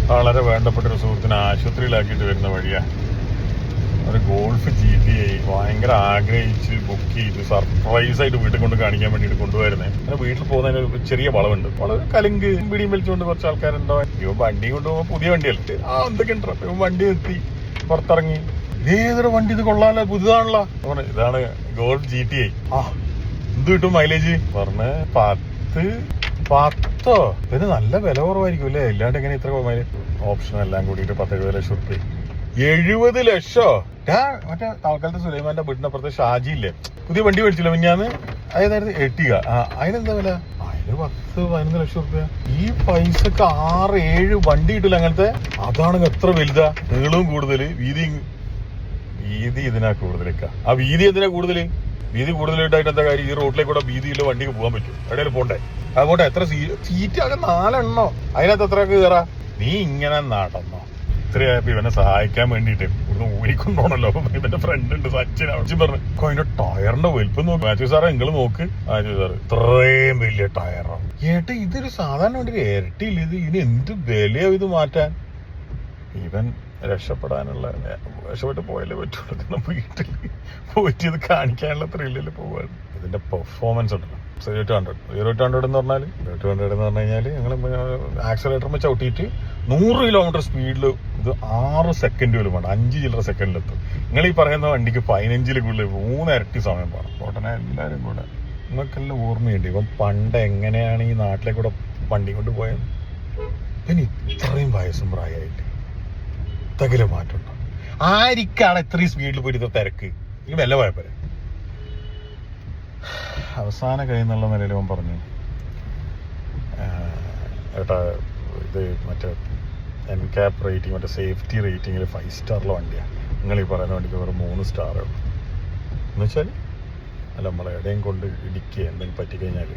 വളരെ വേണ്ടപ്പെട്ട ഒരു സുഹൃത്തിനെ ആശുപത്രിയിലാക്കിയിട്ട് വരുന്ന വഴിയാണ്. ഒരു ഗോൾഫ് GTI ഭയങ്കര ആഗ്രഹിച്ച് ബുക്ക് ചെയ്ത് സർപ്രൈസ് ആയിട്ട് വീട്ടിൽ കൊണ്ട് കാണിക്കാൻ വേണ്ടിയിട്ട് കൊണ്ടുപോയിരുന്നേ. അങ്ങനെ വീട്ടിൽ പോകുന്നതിന് ഒരു ചെറിയ വളവുണ്ട്. വളരെ കലുങ്ക് പിടിയും വലിച്ചുകൊണ്ട് കുറച്ച് ആൾക്കാരുണ്ടാവും. ഇവൻ വണ്ടി കൊണ്ടുപോകുമ്പോൾ പുതിയ വണ്ടിയല്ലേ, എന്തൊക്കെ ഉണ്ട്. ഇവൻ വണ്ടി എത്തി പുറത്തിറങ്ങി, ഇതേതൊരു വണ്ടി, ഇത് കൊള്ളാലോ, പുതുതാണല്ലോ. ഇതാണ് ഗോൾഫ് GTI. എന്ത് കിട്ടും മൈലേജ്? പറഞ്ഞ് 10 പിന്നെ നല്ല വില കുറവായിരിക്കും അല്ലേ? ഇല്ലാണ്ട് എങ്ങനെ ഇത്ര മൈലേജ്? ഓപ്ഷൻ എല്ലാം കൂടിയിട്ട് 10-70 ലക്ഷം റുപ്യ. 70 ലക്ഷോ? മറ്റേ താൽക്കാലത്ത് സുലൈമാന്റെ വീടിനപ്പുറത്തെ ഷാജി ഇല്ലേ, പുതിയ വണ്ടി മേടിച്ചില്ല മിഞ്ഞാന്ന്, അതായത് എട്ടിക. അതിനെന്താ വില? അതിന് 10-11 ലക്ഷം റുപ്യ. ഈ പൈസക്ക് 6-7 വണ്ടി കിട്ടില്ല അങ്ങനത്തെ. അതാണെങ്കിൽ എത്ര വലുതാ, നീളവും കൂടുതല്, വീതി ഇതിനാ കൂടുതലേക്കാ. ആ വീതി എന്തിനാ കൂടുതല്? വീതി കൂടുതലായിട്ടായിട്ട് എന്താ കാര്യം? ഈ റോഡിലേക്ക് കൂടെ വീതിയില്ല വണ്ടിക്ക് പോകാൻ പറ്റും, എവിടെയും പോണ്ടേ? അതുകൊണ്ട് എത്ര സീറ്റ് ആകെ 4 എണ്ണോ? അതിനകത്ത് എത്രയൊക്കെ കയറാ? നീ ഇങ്ങനെ നടന്നോ? ഇത്രയായപ്പോ ഇവനെ സഹായിക്കാൻ വേണ്ടിട്ട് ഇവിടുന്ന് ഊരിക്കൊണ്ടോണല്ലോ. ഇവന്റെ ഫ്രണ്ട് ഉണ്ട് സച്ചിൻ, അച്ഛൻ പറഞ്ഞു അതിന്റെ ടയറിന്റെ വലുപ്പം നോക്ക്. മാത്യു സാറേ നിങ്ങൾ നോക്ക്. മാത്യു സാറ് ഇത്രയും വലിയ ടയറോ ഏട്ടാ, ഇതൊരു സാധാരണ വണ്ടി ഇരട്ടിയില്ല ഇത്, ഇനി എന്ത് വിലയോ ഇത് മാറ്റാൻ. ഇവൻ രക്ഷപ്പെട്ട് പോയാലേ പറ്റുള്ളൂ. വീട്ടിൽ പോയിട്ട് ഇത് കാണിക്കാനുള്ള ത്രില്ലിൽ പോവാണ്. ഇതിന്റെ പെർഫോമൻസ് ഉണ്ടല്ലോ 0-100 എന്ന് പറഞ്ഞാൽ 0-100 എന്ന് പറഞ്ഞു കഴിഞ്ഞാൽ ഞങ്ങൾ ആക്സിലേറ്റർ ചവിട്ടിയിട്ട് 100 കിലോമീറ്റർ സ്പീഡിൽ ഇത് 6 സെക്കൻഡ് പോലും വേണം, 5 ചില്ലറ സെക്കൻഡിലെത്തും. നിങ്ങൾ ഈ പറയുന്ന വണ്ടിക്ക് 15 കൂടുതൽ 3 ഇരട്ടി സമയം വേണം. ഉടനെ എല്ലാവരും കൂടെ നിങ്ങൾക്കെല്ലാം ഓർമ്മയുണ്ട് ഇവൻ പണ്ട് എങ്ങനെയാണ് ഈ നാട്ടിലെ കൂടെ വണ്ടി കൊണ്ട് പോയത്. പിന്നെ ഇത്രയും വയസ്സും പ്രായമായിട്ട് തകില് മാറ്റമുണ്ടോ? ആരിക്കാണ് ഇത്രയും സ്പീഡിൽ പോയിട്ട് തിരക്ക്? ഈ വില പോയപ്പോരെ. അവസാന കഴിയുന്നുള്ള നിലയിൽ അവൻ പറഞ്ഞു, ഏട്ടാ ഇത് മറ്റേ NCAP റേറ്റിംഗ്, മറ്റേ സേഫ്റ്റി റേറ്റിംഗിൽ 5 സ്റ്റാറുള്ള വണ്ടിയാണ്. നിങ്ങൾ ഈ പറയുന്ന വണ്ടിക്ക് വെറും 3 സ്റ്റാറേ ഉള്ളൂ. എന്ന് വെച്ചാൽ അല്ല, നമ്മളെ എവിടെയും കൊണ്ട് ഇടിക്കുക എന്തെങ്കിലും പറ്റിക്കഴിഞ്ഞാൽ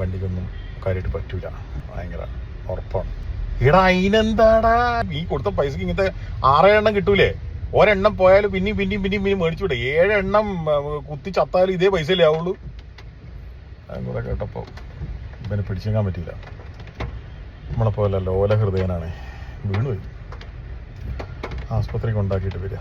വണ്ടിക്കൊന്നും കാര്യമായിട്ട് പറ്റൂല, ഭയങ്കര ഉറപ്പാണ്. ഈടാ അതിനെന്താടാ ഈ കൊടുത്ത പൈസക്ക് ഇങ്ങനത്തെ 6 എണ്ണം കിട്ടൂലേ? ഒരെണ്ണം പോയാലും പിന്നെയും മേടിച്ചൂടെ? 7 എണ്ണം കുത്തി ചത്താലും ഇതേ പൈസയല്ലേ ആവുള്ളൂ. അതും കൂടെ കേട്ടപ്പോൾ ഇവനെ പിടിച്ചേക്കാൻ പറ്റിയില്ല. നമ്മളെപ്പോലെ ലോല ഹൃദയനാണ്, വീണുപോയി. ആസ്പത്രി കൊണ്ടാക്കിയിട്ട് വരിക.